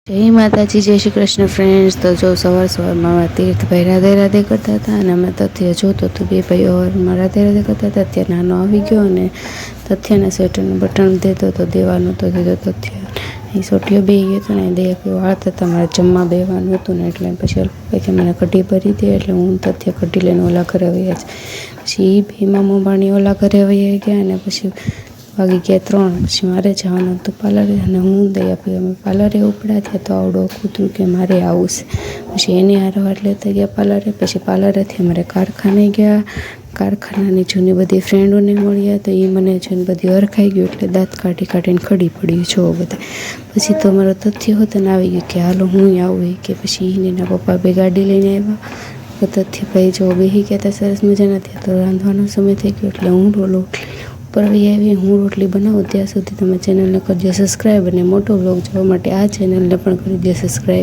જય માતાજી, જય શ્રી કૃષ્ણ ફ્રેન્ડ્સ। તો જો સવારમાં તીર્થભાઈ રાધે રાધે કરતા હતા અને અમે તથ્ય જોતો તો બે ભાઈઓ સવારમાં રાધે રાધે કરતા હતા। ત્યાં નાનો આવી ગયો અને તથ્યના સ્વેટરનું બટન દેતો તો દેવાનું તો દીધો તથ્ય અહીં સોટીઓ બે ગયો હતો ને દે વાળતા હતા। મારે જમવા બેવાનું હતું ને એટલે પછી અલ્પભાઈ કે મને કઢી ભરી દે એટલે હું તથ્ય કઢી લઈને ઓલા ઘરે વયા છે। પછી એ બે મામા બાણી ઓલા ઘરે વયા ગયા અને પછી વાગી ગયા 3। પછી મારે જવાનું હતું પાર્લરે અને હું દયા ભાઈ અમે પાર્લરે ઉપડ્યા થયા તો આવડો કૂતરું કે મારે આવું છે। પછી એને હારવાર લેતા ગયા પાર્લરે। પછી પાર્લરેથી અમારે કારખાને ગયા। કારખાનાની જૂની બધી ફ્રેન્ડોને મળ્યા તો એ મને જોઈને બધી હરખાઈ ગયું એટલે દાંત કાઢી કાઢીને ખડી પડી જો બધા। પછી તો મારો તથ્ય હોતો ને આવી ગયું કે હાલો હું આવું કે પછી એના પપ્પા બે ગાડી લઈને આવ્યા। તથ્યભાઈ જો બેસી ગયા હતા સરસ મજાના। ત્યાં તો રાંધવાનો સમય થઈ ગયો એટલે હું રોલો ઉપર આવી હું રોટલી બનાવું ત્યાં સુધી તમે ચેનલને કરજો સબસ્ક્રાઈબ અને મોટો વ્લોગ જોવા માટે આ ચેનલને પણ કરી દો સબસ્ક્રાઈબ।